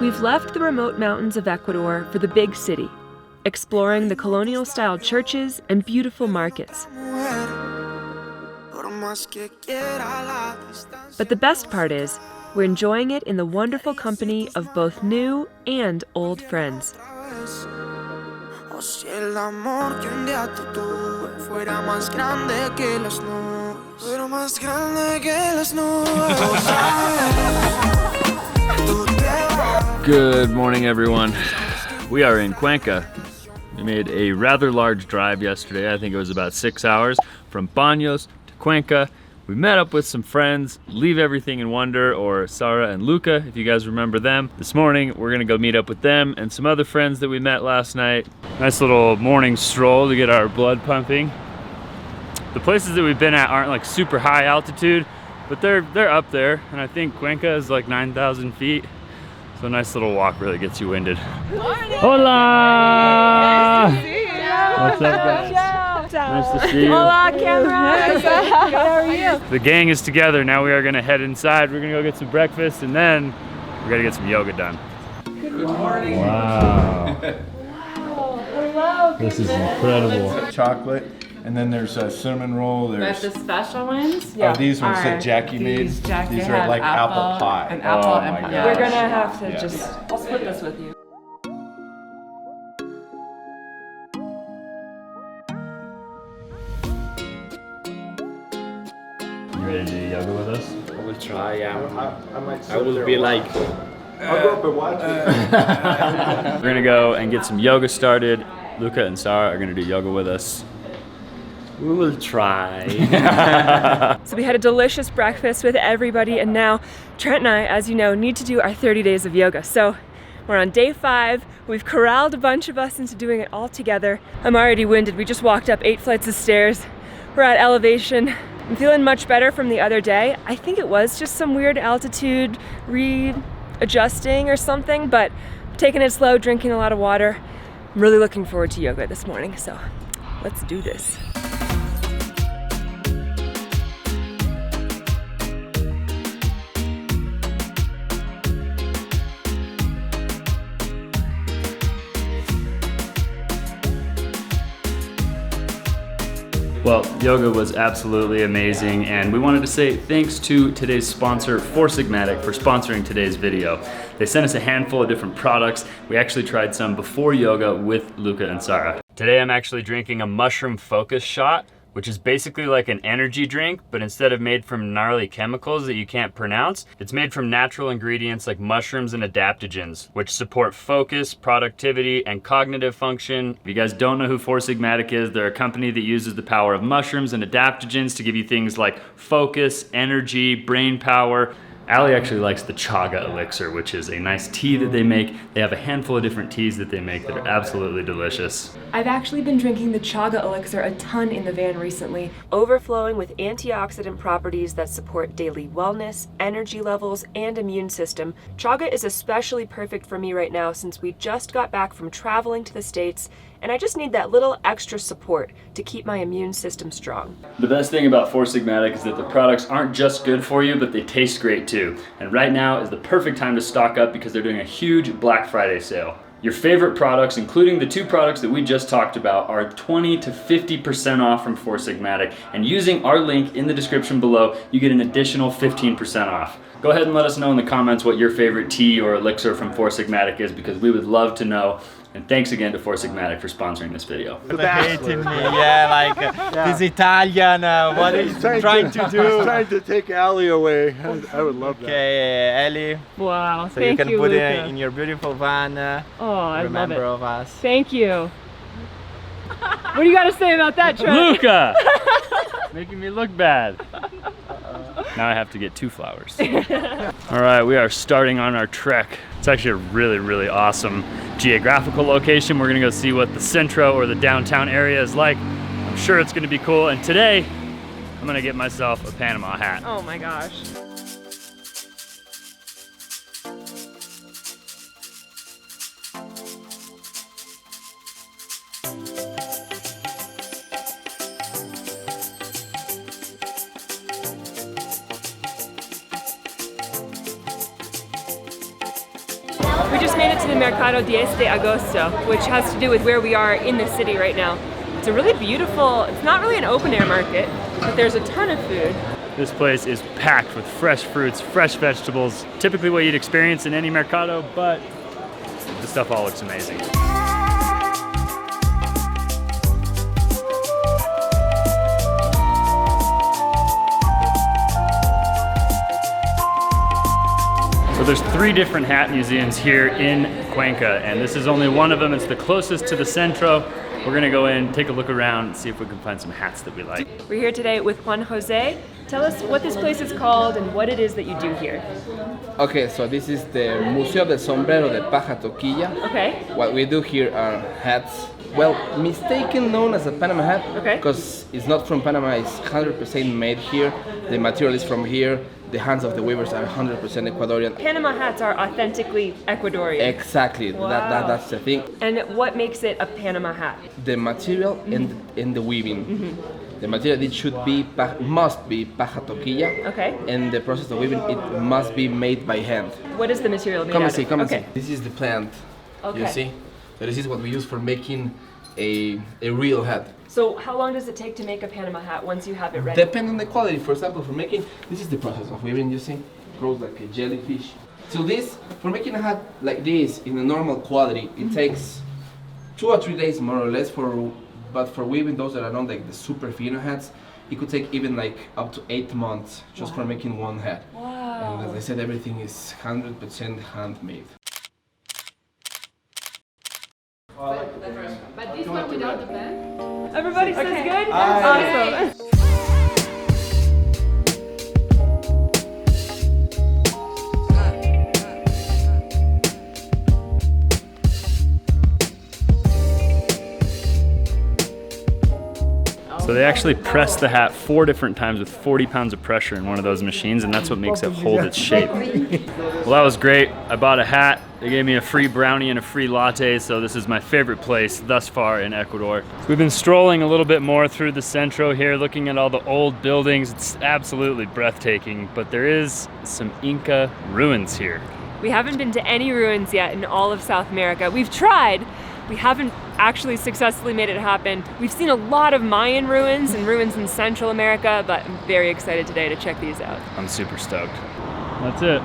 We've left the remote mountains of Ecuador for the big city, exploring the colonial-style churches and beautiful markets. But the best part is, we're enjoying it in the wonderful company of both new and old friends. Good morning, everyone. We are in Cuenca. We made a rather large drive yesterday. I think it was about 6 hours from Baños to Cuenca. We met up with some friends, Leave Everything in Wonder, or Sarah and Luca, if you guys remember them. This morning, we're gonna go meet up with them and some other friends that we met last night. Nice little morning stroll to get our blood pumping. The places that we've been at aren't like super high altitude, but they're up there, and I think Cuenca is like 9,000 feet. So a nice little walk really gets you winded. Morning. Hola! Nice to see you. What's up, guys? Nice to see you. Hola, camera. How are you? The gang is together. Now we are gonna head inside. We're gonna go get some breakfast, and then we're gonna get some yoga done. Good morning. Wow. Hello. This is incredible. Chocolate, and then there's a cinnamon roll. That's the special ones? Oh, these ones that Jackie made. Jackie These are like apple pie. And apple oh and my pie. gosh. We're gonna have to Yeah. I'll split this with you. You ready to do yoga with us? I will try, yeah. I will be like... I'll go up and watch it. We're gonna go and get some yoga started. Luca and Sarah are gonna do yoga with us. We will try. So we had a delicious breakfast with everybody, and now Trent and I, as you know, need to do our 30 days of yoga. So we're on day 5. We've corralled a bunch of us into doing it all together. I'm already winded. We just walked up 8 flights of stairs. We're at elevation. I'm feeling much better from the other day. I think it was just some weird altitude readjusting or something, but I'm taking it slow, drinking a lot of water. I'm really looking forward to yoga this morning, so let's do this. Well, yoga was absolutely amazing, and we wanted to say thanks to today's sponsor, Four Sigmatic, for sponsoring today's video. They sent us a handful of different products. We actually tried some before yoga with Luca and Sarah. Today I'm actually drinking a mushroom focus shot, which is basically like an energy drink, but instead of made from gnarly chemicals that you can't pronounce, it's made from natural ingredients like mushrooms and adaptogens, which support focus, productivity, and cognitive function. If you guys don't know who Four Sigmatic is, they're a company that uses the power of mushrooms and adaptogens to give you things like focus, energy, brain power. Allie actually likes the Chaga elixir, which is a nice tea that they make. They have a handful of different teas that they make that are absolutely delicious. I've actually been drinking the Chaga elixir a ton in the van recently, overflowing with antioxidant properties that support daily wellness, energy levels, and immune system. Chaga is especially perfect for me right now since we just got back from traveling to the States, and I just need that little extra support to keep my immune system strong. The best thing about Four Sigmatic is that the products aren't just good for you, but they taste great too. And right now is the perfect time to stock up because they're doing a huge Black Friday sale. Your favorite products, including the 2 products that we just talked about, are 20 to 50% off from Four Sigmatic. And using our link in the description below, you get an additional 15% off. Go ahead and let us know in the comments what your favorite tea or elixir from Four Sigmatic is, because we would love to know. And thanks again to Four Sigmatic for sponsoring this video. Hating me, yeah, like this Italian, what is he trying to do? He's trying to take Allie away. I would love that. Okay, Ellie, Wow, so you can put it in your beautiful van. Oh, I love remember it. of us. Thank you. What do you got to say about that, Trent? Luca! Making me look bad. Now I have to get 2 flowers. All right, we are starting on our trek. It's actually a really, really awesome geographical location. We're gonna go see what the centro or the downtown area is like. I'm sure it's gonna be cool. And today, I'm gonna get myself a Panama hat. Oh my gosh. just made it to the Mercado 10 de Agosto, which has to do with where we are in the city right now. It's a really beautiful, it's not really an open air market, but there's a ton of food. This place is packed with fresh fruits, fresh vegetables, typically what you'd experience in any mercado, but the stuff all looks amazing. So there's 3 different hat museums here in Cuenca, and this is only one of them. It's the closest to the Centro. We're gonna go in, take a look around, and see if we can find some hats that we like. We're here today with Juan Jose. Tell us what this place is called and what it is that you do here. Okay, so this is the Museo del Sombrero de Paja Toquilla. Okay. What we do here are hats, well, mistaken known as a Panama hat, Okay. because it's not from Panama, it's 100% made here. The material is from here. The hands of the weavers are 100% Ecuadorian. Panama hats are authentically Ecuadorian. Exactly, Wow. that's the thing. And what makes it a Panama hat? The material and the weaving. The material it must be paja toquilla. Okay. And the process of weaving it must be made by hand. What is the material made Come out and see, of? come and Okay. see. This is the plant. Okay. You see? So this is what we use for making a real hat. So how long does it take to make a Panama hat once you have it ready? Depending on the quality. For example, for making, this is the process of weaving, you see? Grows like a jellyfish. So this, for making a hat like this in a normal quality, it takes 2 or 3 days more or less but for weaving those that are not like the super fino hats, it could take even like up to 8 months just for making one hat. Wow. And as I said, everything is 100% handmade. But this one without the bag? Everybody says good? Awesome. So they actually press the hat 4 different times with 40 pounds of pressure in one of those machines, and that's what makes it hold its shape. Well, that was great. I bought a hat. They gave me a free brownie and a free latte, so this is my favorite place thus far in Ecuador. We've been strolling a little bit more through the Centro here, looking at all the old buildings. It's absolutely breathtaking, but there is some Inca ruins here. We haven't been to any ruins yet in all of South America. We've tried. We haven't actually successfully made it happen. We've seen a lot of Mayan ruins and ruins in Central America, but I'm very excited today to check these out. I'm super stoked. That's it.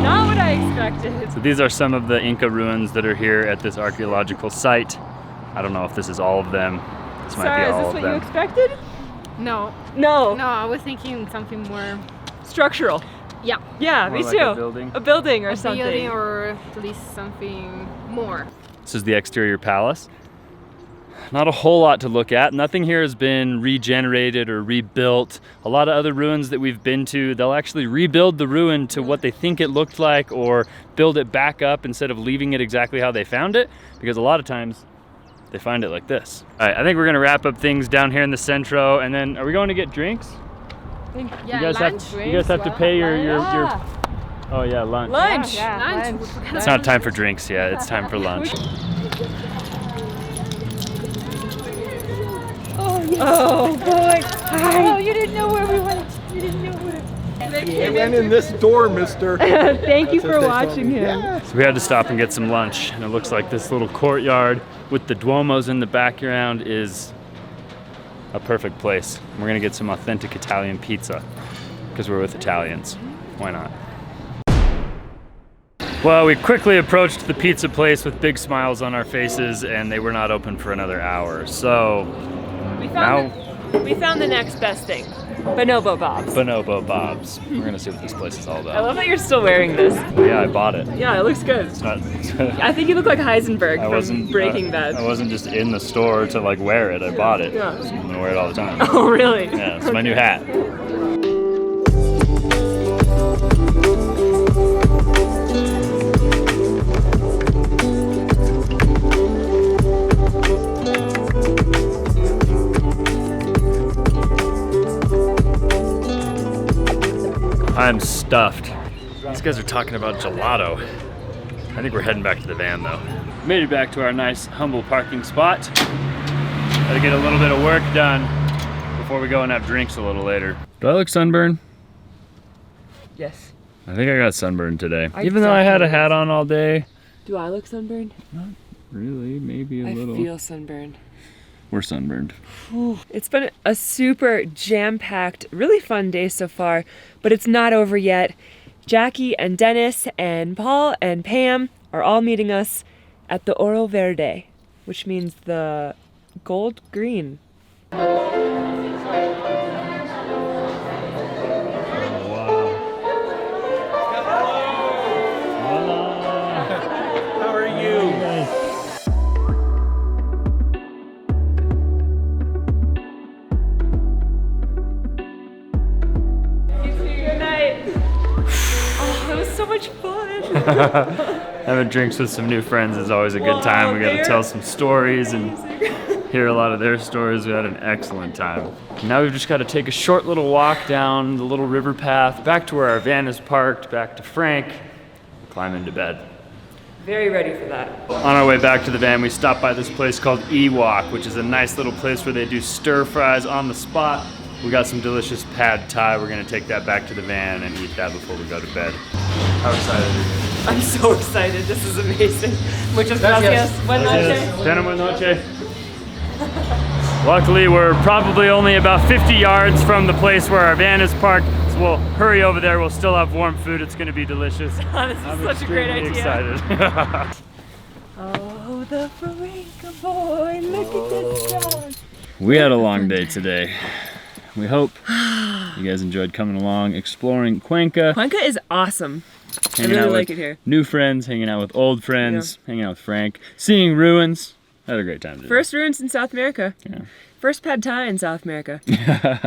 Not what I expected. So these are some of the Inca ruins that are here at this archaeological site. I don't know if this is all of them. This might Sarah, be is all this of what them. you expected? No. No. No, I was thinking something more. Structural. Yeah. Yeah, More me like too. a building? A building or A something. building or at least something more. This is the exterior palace. Not a whole lot to look at. Nothing here has been regenerated or rebuilt. A lot of other ruins that we've been to, they'll actually rebuild the ruin to what they think it looked like or build it back up instead of leaving it exactly how they found it, because a lot of times they find it like this. All right, I think we're gonna wrap up things down here in the Centro, and then are we going to get drinks? Yeah, you guys have to pay your oh yeah, lunch. Lunch. lunch. It's not time for drinks yet, it's time for lunch. Oh boy. Oh, you didn't know where we went. You didn't know where. He went in this door, mister. Thank you That's for what they watching told me. him. So we had to stop and get some lunch, and it looks like this little courtyard with the Duomos in the background is a perfect place. We're gonna get some authentic Italian pizza because we're with Italians. Why not? Well, we quickly approached the pizza place with big smiles on our faces, and they were not open for another hour. So We found the next best thing. Bonobo Bob's. Bonobo Bob's. We're gonna see what this place is all I about. love that you're still wearing this. Yeah, I bought it. Yeah, it looks good. It's not. I think you look like Heisenberg I from wasn't Breaking Bad. I wasn't just in the store to like wear it. I bought it. Yeah. So I'm gonna wear it all the time. Oh, really? Yeah, it's my new hat. I'm stuffed. These guys are talking about gelato. I think we're heading back to the van though. Made it back to our nice, humble parking spot. Gotta get a little bit of work done before we go and have drinks a little later. Do I look sunburned? Yes. I think I got sunburned today. I Even though I had a definitely- hat on all day. Do I look sunburned? Really, maybe a little. I feel sunburned. We're sunburned. It's been a super jam-packed, really fun day so far, but it's not over yet. Jackie and Dennis and Paul and Pam are all meeting us at the Oro Verde, which means the gold green. How are you? Good night. Oh, that was so much fun. Having drinks with some new friends is always a good time. We got to tell some stories and hear a lot of their stories. We had an excellent time. Now we've just got to take a short little walk down the little river path, back to where our van is parked, back to Frank, climb into bed. Very ready for that. On our way back to the van, we stopped by this place called Ewok, which is a nice little place where they do stir fries on the spot. We got some delicious pad thai. We're gonna take that back to the van and eat that before we go to bed. How excited are you? I'm so excited. This is amazing. Muchas gracias. Buenas noches. Buenas noches. Luckily, we're probably only about 50 yards from the place where our van is parked, so we'll hurry over there. We'll still have warm food. It's gonna be delicious. This is I'm such a great extremely idea. excited. Oh, the Flamenco boy, look at this dog. We had a long day today. We hope you guys enjoyed coming along, exploring Cuenca, Cuenca is awesome. hanging really out like with it here. new friends, hanging out with old friends, hanging out with Frank, seeing ruins. Had a great time today. First ruins in South America. Yeah. First pad thai in South America.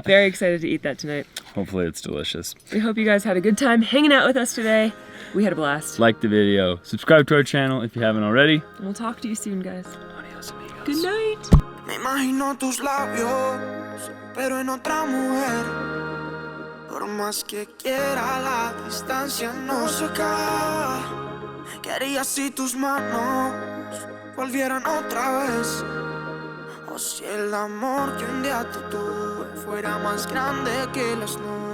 Very excited to eat that tonight. Hopefully it's delicious. We hope you guys had a good time hanging out with us today. We had a blast. Like the video, subscribe to our channel if you haven't already. And we'll talk to you soon, guys. Adios, amigos. Good night. Me imagino tus labios, pero en otra mujer. Por más que quiera, la distancia no se acaba. ¿Qué harías si tus manos volvieran otra vez? O si el amor que un día te tuve fuera más grande que las nubes.